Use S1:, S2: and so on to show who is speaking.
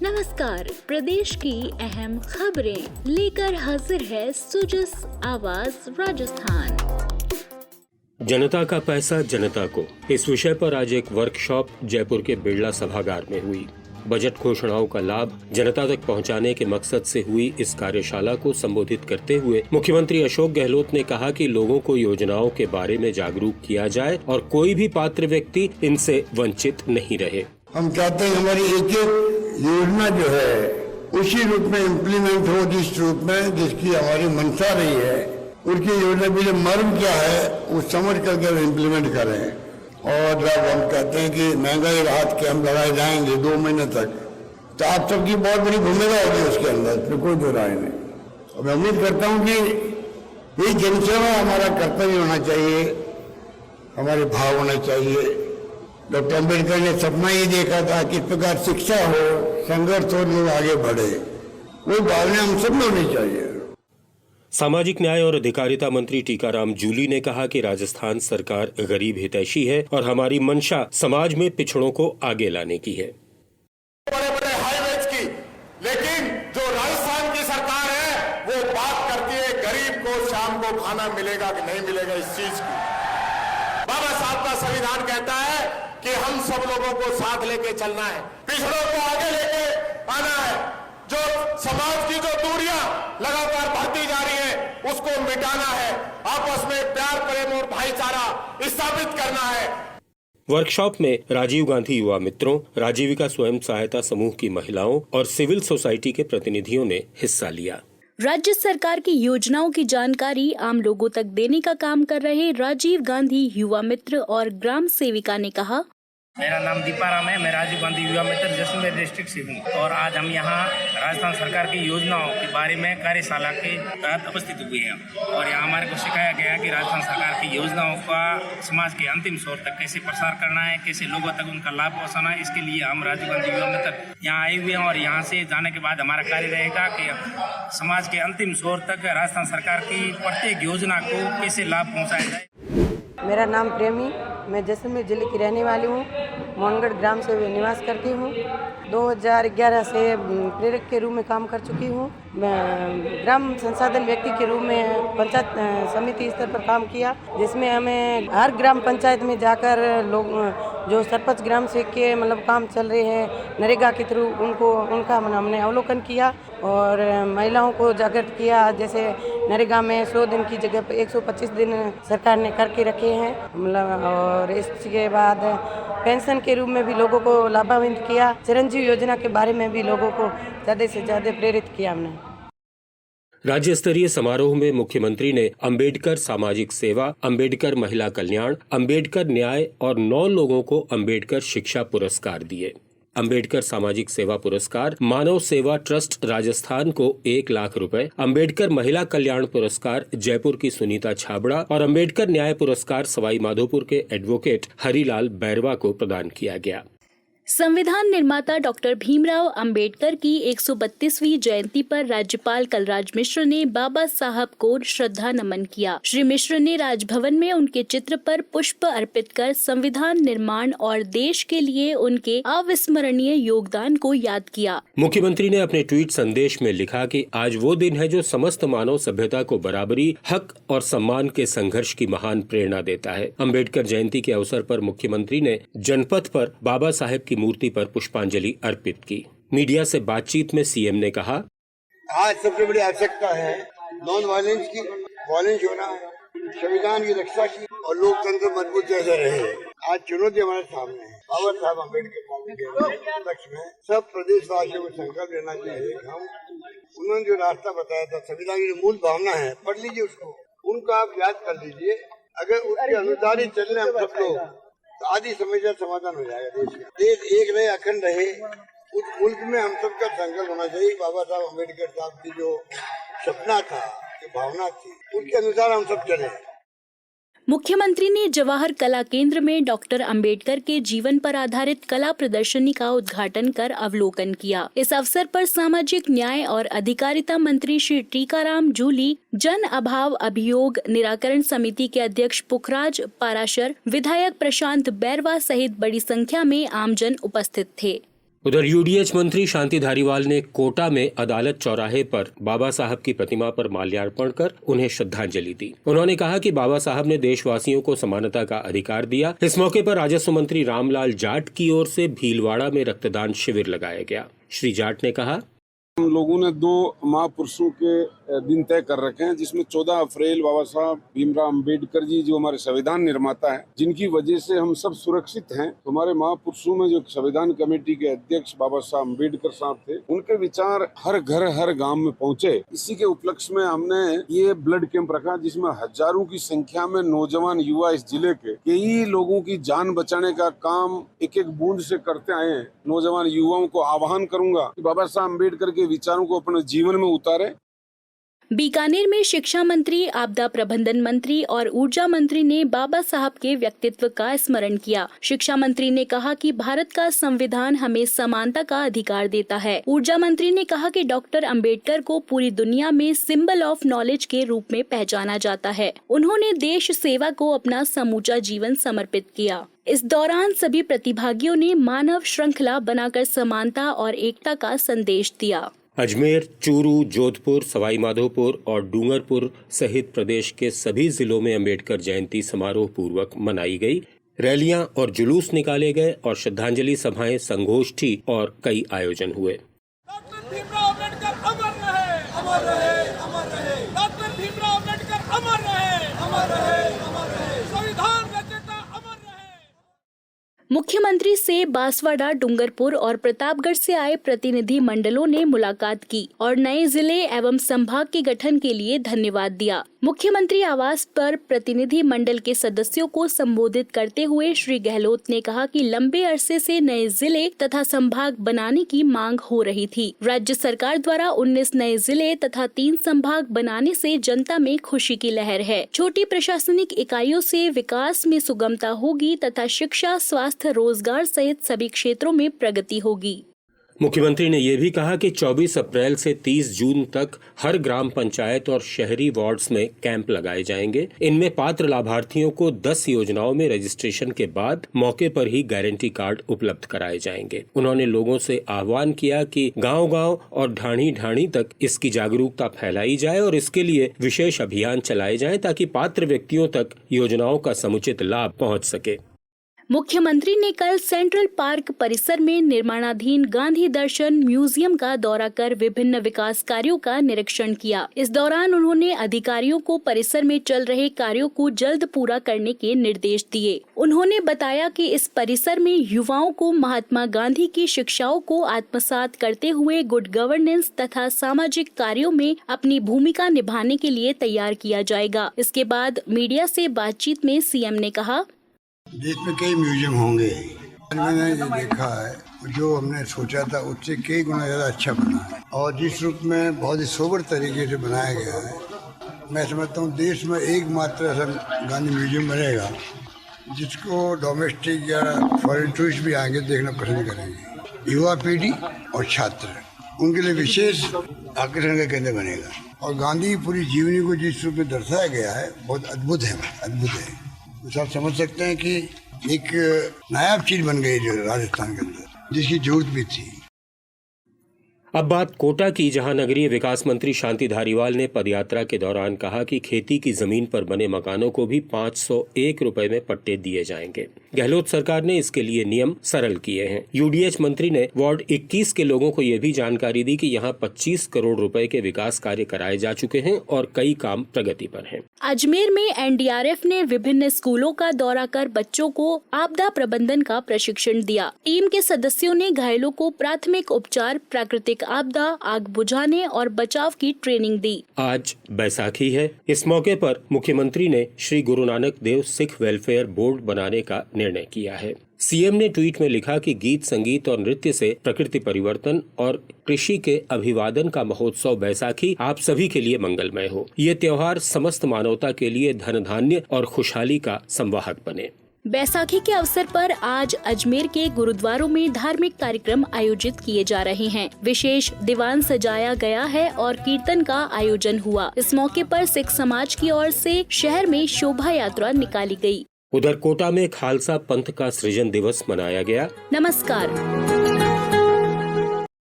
S1: नमस्कार, प्रदेश की अहम खबरें लेकर हाजिर है सुजस आवाज राजस्थान।
S2: जनता का पैसा जनता को, इस विषय पर आज एक वर्कशॉप जयपुर के बिरला सभागार में हुई। बजट घोषणाओं का लाभ जनता तक पहुंचाने के मकसद से हुई इस कार्यशाला को संबोधित करते हुए मुख्यमंत्री अशोक गहलोत ने कहा कि लोगों को योजनाओं के बारे में जागरूक किया जाए और कोई भी पात्र व्यक्ति इनसे वंचित नहीं रहे।
S3: हम चाहते हैं हमारी एक एक योजना जो है उसी रूप में इम्प्लीमेंट हो, जिस रूप में जिसकी हमारी मंशा रही है। उनकी योजना के लिए मर्म क्या है वो समझ करके इम्प्लीमेंट करें। और जब हम कहते हैं कि महंगाई राहत कैंप लगाए जाएंगे 2 महीने तक, तो आप सबकी बहुत बड़ी भूमिका होगी उसके अंदर, इसमें कोई दो राय नहीं। और मैं उम्मीद करता हूँ कि ये जनसेवा हमारा कर्तव्य होना चाहिए, हमारे भाव होना चाहिए। डॉक्टर अम्बेडकर ने सपना ये देखा था कि इस प्रकार शिक्षा हो, संघर्ष हो, लोग आगे बढ़े। वो भावना हम सब में होनी चाहिए।
S2: सामाजिक न्याय और अधिकारिता मंत्री टीकाराम जूली ने कहा कि राजस्थान सरकार गरीब हितैषी है और हमारी मंशा समाज में पिछड़ों को आगे लाने की है।
S4: बड़े बड़े हाईवेज की, लेकिन जो राजस्थान की सरकार है वो बात करती है गरीब को शाम को खाना मिलेगा कि नहीं मिलेगा इस चीज की। बाबा साहब का संविधान कहता है कि हम सब लोगों को साथ लेके चलना है, पिछड़ों को आगे लेके आना है। जो समाज की जो दूरियां लगातार बढ़ती जा रही है उसको मिटाना है, आपस में प्यार प्रेम और भाईचारा स्थापित करना है।
S2: वर्कशॉप में राजीव गांधी युवा मित्रों, राजीविका स्वयं सहायता समूह की महिलाओं और सिविल सोसाइटी के प्रतिनिधियों ने हिस्सा लिया।
S1: राज्य सरकार की योजनाओं की जानकारी आम लोगों तक देने का काम कर रहे राजीव गांधी युवा मित्र और ग्राम सेविका ने कहा,
S5: मेरा नाम दीपाराम है। मैं राजीव गांधी युवा मित्र जैसलमेर डिस्ट्रिक्ट से हूँ और आज हम यहाँ राजस्थान सरकार की योजनाओं के बारे में कार्यशाला के तहत उपस्थित हुए हैं। और यहाँ हमारे को सिखाया गया कि राजस्थान सरकार की योजनाओं का समाज के अंतिम छोर तक कैसे प्रसार करना है, कैसे लोगों तक उनका लाभ पहुँचाना है। इसके लिए हम राजीव गांधी युवा मित्र यहाँ आए हुए हैं और यहाँ से जाने के बाद हमारा कार्य रहेगा कि समाज के अंतिम छोर तक राजस्थान सरकार की प्रत्येक योजना को कैसे लाभ पहुँचाया जाए।
S6: मेरा नाम प्रेमी, मैं जैसलमेर जिले की रहने वाली हूँ। मोहनगढ़ ग्राम से निवास करती हूँ। 2011 से प्रेरक के रूप में काम कर चुकी हूँ। मैं ग्राम संसाधन व्यक्ति के रूप में पंचायत समिति स्तर पर काम किया, जिसमें हमें हर ग्राम पंचायत में जाकर लोग जो सरपंच ग्राम सेवक के काम चल रहे हैं नरेगा के थ्रू उनका हमने अवलोकन किया और महिलाओं को जागृत किया। जैसे नरेगा में 100 दिन की जगह पर 125 दिन सरकार ने करके रखे हैं। और इसके बाद पेंशन के रूप में भी लोगों को लाभान्वित किया। चिरंजीवी योजना के बारे में भी लोगों को ज़्यादा से ज़्यादा प्रेरित किया हमने।
S2: राज्य स्तरीय समारोह में मुख्यमंत्री ने अंबेडकर सामाजिक सेवा, अंबेडकर महिला कल्याण, अंबेडकर न्याय और 9 लोगों को अंबेडकर शिक्षा पुरस्कार दिए। अंबेडकर सामाजिक सेवा पुरस्कार मानव सेवा ट्रस्ट राजस्थान को 1 लाख रुपए, अंबेडकर महिला कल्याण पुरस्कार जयपुर की सुनीता छाबड़ा और अंबेडकर न्याय पुरस्कार सवाई माधोपुर के एडवोकेट हरिलाल बैरवा को प्रदान किया गया।
S1: संविधान निर्माता डॉक्टर भीमराव अंबेडकर की 132वीं जयंती पर राज्यपाल कलराज मिश्र ने बाबा साहब को श्रद्धा नमन किया। श्री मिश्र ने राजभवन में उनके चित्र पर पुष्प अर्पित कर संविधान निर्माण और देश के लिए उनके अविस्मरणीय योगदान को याद किया।
S2: मुख्यमंत्री ने अपने ट्वीट संदेश में लिखा कि आज वो दिन है जो समस्त मानव सभ्यता को बराबरी, हक और सम्मान के संघर्ष की महान प्रेरणा देता है। अंबेडकर जयंती के अवसर पर मुख्यमंत्री ने जनपथ पर बाबा साहेब की मूर्ति पर पुष्पांजलि अर्पित की। मीडिया से बातचीत में सीएम ने कहा,
S3: आज सबसे बड़ी आवश्यकता है नॉन वायलेंस की, वायलेंस होना है, संविधान की रक्षा की और लोकतंत्र मजबूत कैसे रहे। आज चुनौती हमारे सामने है। बाबा साहब अम्बेडकर लक्ष्य में सब प्रदेशवासियों को संकल्प लेना चाहिए। हम उन्होंने जो रास्ता बताया था, संविधान की जो मूल भावना है, पढ़ लीजिए उसको, उनको आप याद कर लीजिए। अगर उसके अनुसार ही चलने हम सब लोग तो आधी समस्या समाधान हो जाएगा। देश का देश एक रहे, अखंड रहे, उस मुल्क में हम सबका संकल्प होना चाहिए। बाबा साहब अम्बेडकर साहब की जो सपना था, जो भावना थी, उनके अनुसार हम सब चले।
S1: मुख्यमंत्री ने जवाहर कला केंद्र में डॉक्टर अंबेडकर के जीवन पर आधारित कला प्रदर्शनी का उद्घाटन कर अवलोकन किया। इस अवसर पर सामाजिक न्याय और अधिकारिता मंत्री श्री टीकाराम जूली, जन अभाव अभियोग निराकरण समिति के अध्यक्ष पुखराज पाराशर, विधायक प्रशांत बैरवा सहित बड़ी संख्या में आमजन उपस्थित थे।
S2: उधर यूडीएच मंत्री शांति धारीवाल ने कोटा में अदालत चौराहे पर बाबा साहब की प्रतिमा पर माल्यार्पण कर उन्हें श्रद्धांजलि दी। उन्होंने कहा कि बाबा साहब ने देशवासियों को समानता का अधिकार दिया। इस मौके पर राजस्व मंत्री रामलाल जाट की ओर से भीलवाड़ा में रक्तदान शिविर लगाया गया। श्री जाट ने कहा,
S7: हम लोगों ने 2 महापुरुषों के दिन तय कर रखे हैं, जिसमें 14 अप्रैल बाबा साहब भीमराव अंबेडकर जी जो हमारे संविधान निर्माता हैं, जिनकी वजह से हम सब सुरक्षित हैं। तो हमारे महापुरुषों में जो संविधान कमेटी के अध्यक्ष बाबा साहब अंबेडकर साहब थे, उनके विचार हर घर हर गांव में पहुंचे। इसी के उपलक्ष्य में हमने ये ब्लड कैंप रखा, जिसमें हजारों की संख्या में नौजवान युवा इस जिले के कई लोगों की जान बचाने का काम एक एक बूंद से करते आए हैं। नौजवान युवाओं को आह्वान करूंगा कि बाबा साहब अंबेडकर के विचारों को अपने जीवन में उतारे।
S1: बीकानेर में शिक्षा मंत्री, आपदा प्रबंधन मंत्री और ऊर्जा मंत्री ने बाबा साहब के व्यक्तित्व का स्मरण किया। शिक्षा मंत्री ने कहा कि भारत का संविधान हमें समानता का अधिकार देता है। ऊर्जा मंत्री ने कहा कि डॉक्टर अंबेडकर को पूरी दुनिया में सिंबल ऑफ नॉलेज के रूप में पहचाना जाता है। उन्होंने देश सेवा को अपना समूचा जीवन समर्पित किया। इस दौरान सभी प्रतिभागियों ने मानव श्रृंखला बनाकर समानता और एकता का संदेश दिया।
S2: अजमेर, चूरू, जोधपुर, सवाई माधोपुर और डूंगरपुर सहित प्रदेश के सभी जिलों में अंबेडकर जयंती समारोह पूर्वक मनाई गई। रैलियां और जुलूस निकाले गए और श्रद्धांजलि सभाएं, संगोष्ठी और कई आयोजन हुए।
S8: डॉक्टर भीमराव अम्बेडकर अमर रहे, अमर रहे, अमर रहे। डॉक्टर भीमराव अम्बेडकर अमर रहे, अमर रहे, अमर रहे। संविधान रचयिता अमर रहे।
S1: मुख्यमंत्री से बांसवाड़ा, डूंगरपुर और प्रतापगढ़ से आए प्रतिनिधि मंडलों ने मुलाकात की और नए जिले एवं संभाग के गठन के लिए धन्यवाद दिया। मुख्यमंत्री आवास पर प्रतिनिधि मंडल के सदस्यों को संबोधित करते हुए श्री गहलोत ने कहा कि लंबे अरसे से नए जिले तथा संभाग बनाने की मांग हो रही थी। राज्य सरकार द्वारा 19 नए जिले तथा 3 संभाग बनाने से जनता में खुशी की लहर है। छोटी प्रशासनिक इकाइयों से विकास में सुगमता होगी तथा शिक्षा, स्वास्थ्य, रोजगार सहित सभी क्षेत्रों में प्रगति होगी।
S2: मुख्यमंत्री ने यह भी कहा कि 24 अप्रैल से 30 जून तक हर ग्राम पंचायत और शहरी वार्ड्स में कैंप लगाए जाएंगे। इनमें पात्र लाभार्थियों को 10 योजनाओं में रजिस्ट्रेशन के बाद मौके पर ही गारंटी कार्ड उपलब्ध कराए जाएंगे। उन्होंने लोगों से आह्वान किया कि गांव-गांव और ढाणी-ढाणी तक इसकी जागरूकता फैलाई जाए और इसके लिए विशेष अभियान चलाए जाएं ताकि पात्र व्यक्तियों तक योजनाओं का समुचित लाभ पहुँच सके।
S1: मुख्यमंत्री ने कल सेंट्रल पार्क परिसर में निर्माणाधीन गांधी दर्शन म्यूजियम का दौरा कर विभिन्न विकास कार्यों का निरीक्षण किया। इस दौरान उन्होंने अधिकारियों को परिसर में चल रहे कार्यों को जल्द पूरा करने के निर्देश दिए। उन्होंने बताया कि इस परिसर में युवाओं को महात्मा गांधी की शिक्षाओं को आत्मसात करते हुए गुड गवर्नेंस तथा सामाजिक कार्यों में अपनी भूमिका निभाने के लिए तैयार किया जाएगा। इसके बाद मीडिया से बातचीत में सीएम ने कहा,
S3: देश में कई म्यूजियम होंगे। मैंने ये देखा है, जो हमने सोचा था उससे कई गुना ज़्यादा अच्छा बना है और जिस रूप में बहुत ही सोबर तरीके से बनाया गया है, मैं समझता हूँ देश में एकमात्र ऐसा गांधी म्यूजियम बनेगा जिसको डोमेस्टिक या फॉरेन टूरिस्ट भी आगे देखना पसंद करेंगे। युवा पीढ़ी और छात्र उनके लिए विशेष आकर्षण का केंद्र बनेगा और गांधी की पूरी जीवनी को जिस रूप में दर्शाया गया है बहुत अद्भुत है, अद्भुत है। तो आप समझ सकते हैं कि एक नायाब चीज बन गई जो राजस्थान के अंदर, जिसकी जरूरत भी थी।
S2: अब बात कोटा की, जहां नगरीय विकास मंत्री शांति धारीवाल ने पदयात्रा के दौरान कहा कि खेती की जमीन पर बने मकानों को भी 501 रुपए में पट्टे दिए जाएंगे। गहलोत सरकार ने इसके लिए नियम सरल किए हैं। यूडीएच मंत्री ने वार्ड 21 के लोगों को यह भी जानकारी दी कि यहां 25 करोड़ रुपए के विकास कार्य कराए जा चुके हैं और कई काम प्रगति पर हैं।
S1: अजमेर में एनडीआरएफ ने विभिन्न स्कूलों का दौरा कर बच्चों को आपदा प्रबंधन का प्रशिक्षण दिया। टीम के सदस्यों ने घायलों को प्राथमिक उपचार, प्राकृतिक आपदा, आग बुझाने और बचाव की ट्रेनिंग दी। आज
S2: बैसाखी है। इस मौके पर मुख्यमंत्री ने श्री गुरु नानक देव सिख वेलफेयर बोर्ड बनाने का निर्णय किया है। सीएम ने ट्वीट में लिखा कि गीत, संगीत और नृत्य से प्रकृति परिवर्तन और कृषि के अभिवादन का महोत्सव बैसाखी आप सभी के लिए मंगलमय हो। ये त्योहार समस्त मानवता के लिए धन, धान्य और खुशहाली का संवाहक बने।
S1: बैसाखी के अवसर पर आज अजमेर के गुरुद्वारों में धार्मिक कार्यक्रम आयोजित किए जा रहे हैं। विशेष दीवान सजाया गया है और कीर्तन का आयोजन हुआ। इस मौके पर सिख समाज की ओर से शहर में शोभा यात्रा निकाली गई।
S2: उधर कोटा में खालसा पंथ का सृजन दिवस मनाया गया।
S1: नमस्कार।